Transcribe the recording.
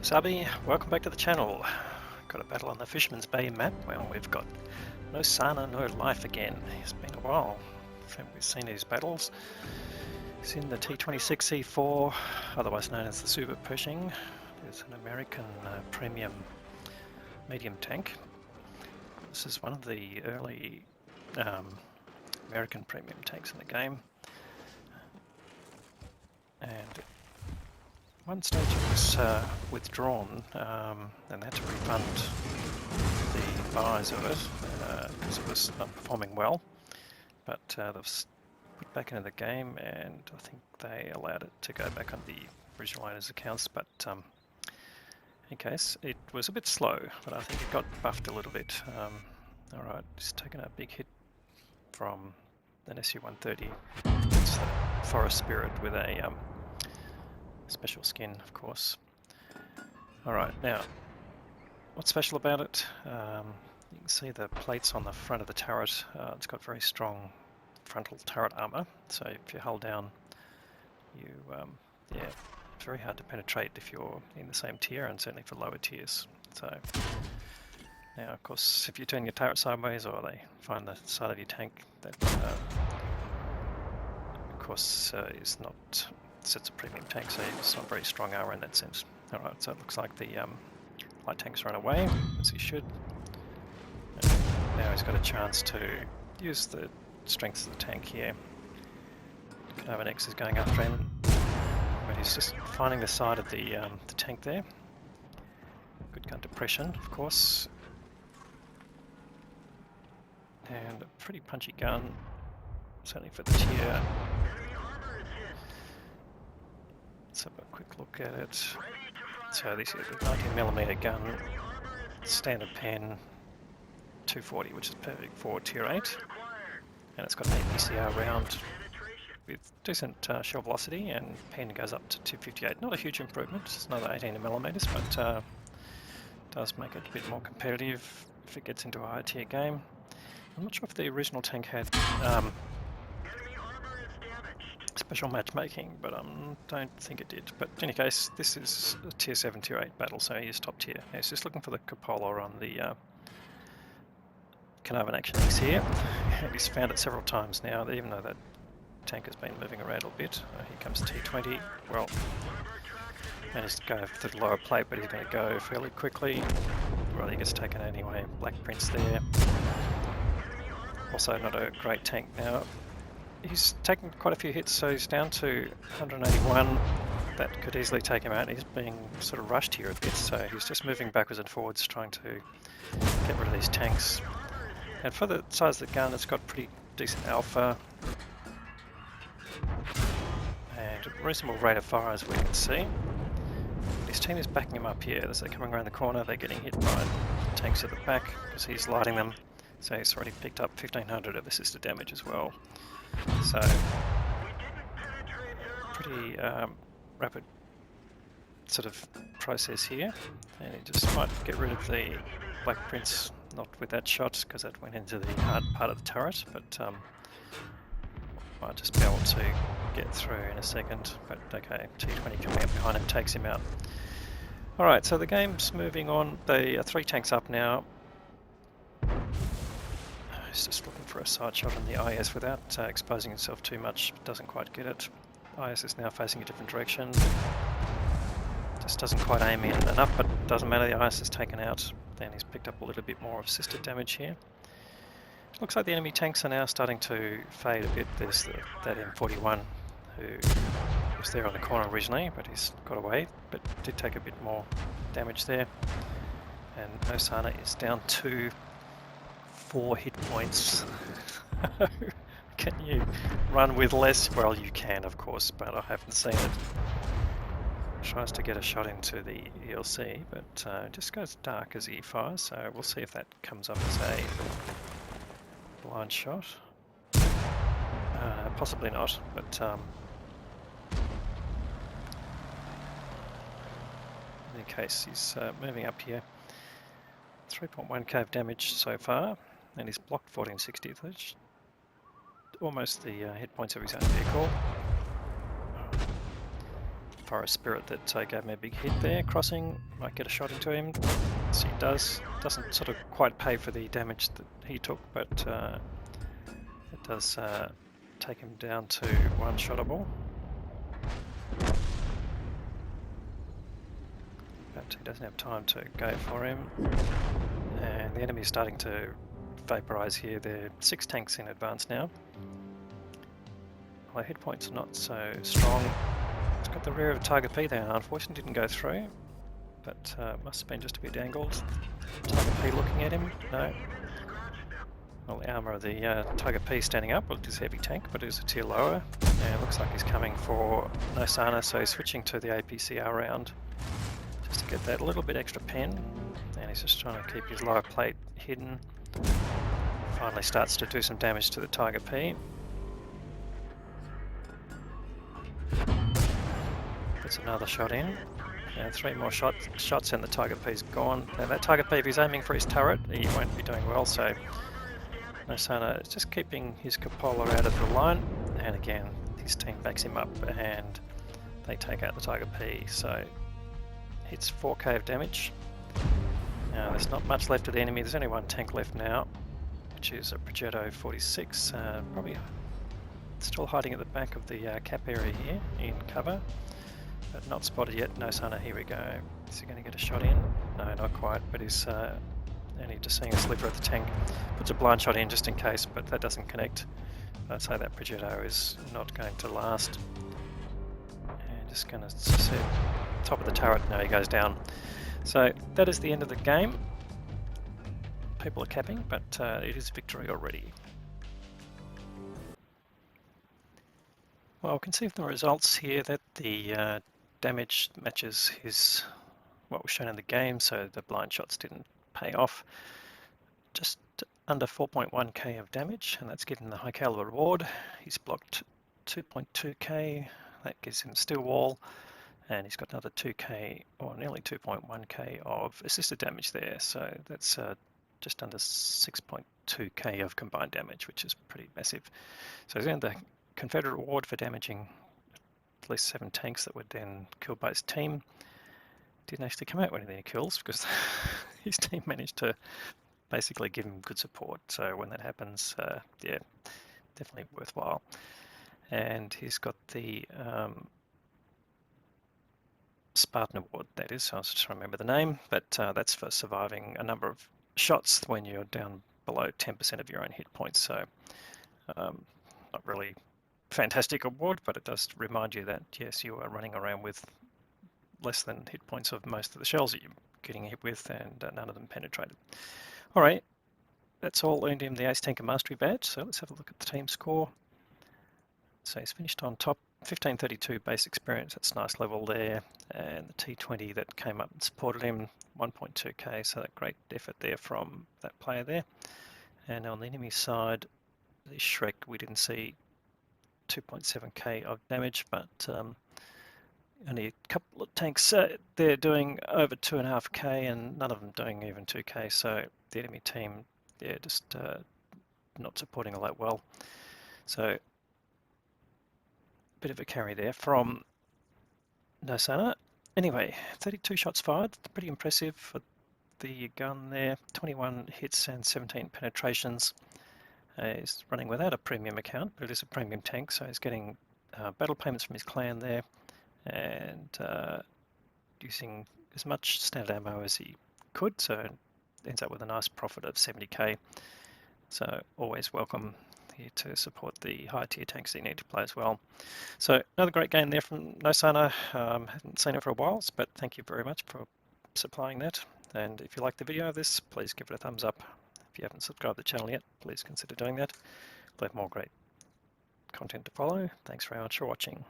Sabi, welcome back to the channel. Got a battle on the Fisherman's Bay map. Well, we've got no Sana, no life again. It's been a while since we've seen these battles. It's in the T-26E4, otherwise known as the SuperPershing. It's an American premium medium tank. This is one of the early American premium tanks in the game. And at one stage it was withdrawn and they had to refund the buyers of it because it was not performing well. But they've put back into the game, and I think they allowed it to go back on the original owner's accounts. But in any case, it was a bit slow, but I think it got buffed a little bit. Alright, it's taken a big hit from an SU-130. It's the Forest Spirit with a special skin, of course. Alright, now, what's special about it? You can see the plates on the front of the turret. It's got very strong frontal turret armor, so if you hold down, you, yeah, it's very hard to penetrate if you're in the same tier, and certainly for lower tiers. So, now of course, if you turn your turret sideways or they find the side of your tank, that of course is not, it's a premium tank, so it's not very strong armor in that sense. Alright, so it looks like the light tank's run away, as he should. And now he's got a chance to use the strength of the tank here. Canavan X is going after him, but he's just finding the side of the tank there. Good gun depression, of course. And a pretty punchy gun, certainly for the tier. Let's have a quick look at it. So this is a 19mm gun, standard pen, 240, which is perfect for tier 8. And it's got an APCR round with decent shell velocity, and pen goes up to 258. Not a huge improvement, it's another 18mm, but does make it a bit more competitive if it gets into a higher tier game. I'm not sure if the original tank had special matchmaking, but I don't think it did. But in any case, this is a tier 7, tier 8 battle, so he's top tier. He's just looking for the cupola on the Canavan Action X here, and he's found it several times now, even though that tank has been moving around a bit. Here comes T20. Well, managed to go for the lower plate, but he's going to go fairly quickly. Well, he gets taken anyway. Black Prince there. Also not a great tank now. He's taken quite a few hits, so he's down to 181. That could easily take him out. He's being sort of rushed here a bit, so he's just moving backwards and forwards, trying to get rid of these tanks. And for the size of the gun, it's got pretty decent alpha and a reasonable rate of fire, as we can see. His team is backing him up here. As they're coming around the corner, they're getting hit by tanks at the back because he's lighting them. So he's already picked up 1500 of assisted damage as well. So, pretty rapid sort of process here. And he just might get rid of the Black Prince, not with that shot because that went into the hard part of the turret, but might just be able to get through in a second. But okay, T20 coming up behind him takes him out. Alright, so the game's moving on. They are 3 tanks up now. He's just looking for a side shot on the IS without exposing himself too much. Doesn't quite get it. IS is now facing a different direction. Just doesn't quite aim in enough, but doesn't matter. The IS is taken out. Then he's picked up a little bit more assisted damage here. Looks like the enemy tanks are now starting to fade a bit. There's that M41 who was there on the corner originally, but he's got away, but did take a bit more damage there. And Osana is down to 4 hit points. Can you run with less? Well, you can, of course, but I haven't seen it. Tries to get a shot into the ELC, but just goes dark as he fires, so we'll see if that comes up as a blind shot. Possibly not, but in any case, he's moving up here. 3.1k of damage so far, and he's blocked 1460, which almost the hit points of his own vehicle. Forest Spirit that gave me a big hit there. Crossing, might get a shot into him. Yes, he does. Doesn't sort of quite pay for the damage that he took, but it does take him down to one-shottable. But he doesn't have time to go for him. And the enemy's starting to vaporize here. They're 6 tanks in advance now. Well, hit points are not so strong. It's got the rear of Tiger P there. Unfortunately, didn't go through, but must have been just a bit angled. Tiger P looking at him. No. Well, the armour of the Tiger P standing up. Well, it is a heavy tank, but it is a tier lower. And it looks like he's coming for Nosana, so he's switching to the APCR round just to get that little bit extra pen. And he's just trying to keep his lower plate hidden. Finally starts to do some damage to the Tiger P. Gets another shot in. And 3 more shots and the Tiger P's gone. And that Tiger P, if he's aiming for his turret, he won't be doing well. So Nosana is just keeping his Cupola out of the line. And again, his team backs him up and they take out the Tiger P. So hits 4k of damage. Now there's not much left of the enemy. There's only 1 tank left now, which is a Progetto 46. Probably still hiding at the back of the cap area here in cover. But not spotted yet. Nosana, here we go. Is he going to get a shot in? No, not quite, but he's only just seeing a sliver of the tank. Puts a blind shot in just in case, but that doesn't connect. I'd say that Progetto is not going to last. And just going to set top of the turret. Now he goes down. So that is the end of the game. People are capping, but it is victory already. Well, we can see from the results here that the damage matches what was shown in the game, so the blind shots didn't pay off. Just under 4.1k of damage, and that's getting the high caliber reward. He's blocked 2.2k, that gives him steel wall, and he's got another 2k or nearly 2.1k of assisted damage there, so that's just under 6.2k of combined damage, which is pretty massive. So he's earned the Confederate reward for damaging at least 7 tanks that were then killed by his team. Didn't actually come out with any kills because his team managed to basically give him good support. So when that happens, yeah, definitely worthwhile. And he's got the Spartan Award, that is. I was just trying to remember the name, but that's for surviving a number of shots when you're down below 10% of your own hit points. So not really fantastic award, but it does remind you that yes, you are running around with less than hit points of most of the shells that you're getting hit with, and none of them penetrated. All right, that's all earned him the Ace Tanker Mastery badge. So let's have a look at the team score. So he's finished on top, 1532 base experience. That's a nice level there, and the T20 that came up and supported him, 1.2k. So that great effort there from that player there. And on the enemy side, the Shrek, we didn't see 2.7k of damage, but only a couple of tanks they're doing over 2.5k, and none of them doing even 2k. So the enemy team, yeah, just not supporting all that well. So a bit of a carry there from Nosana. Anyway, 32 shots fired, pretty impressive for the gun there. 21 hits and 17 penetrations. He's running without a premium account, but it is a premium tank, so he's getting battle payments from his clan there, and using as much standard ammo as he could, so ends up with a nice profit of 70k. So always welcome here to support the high tier tanks that you need to play as well. So another great game there from Nosana. Haven't seen it for a while, but thank you very much for supplying that. And if you like the video of this, please give it a thumbs up. If you haven't subscribed to the channel yet, please consider doing that. We'll have more great content to follow. Thanks very much for watching.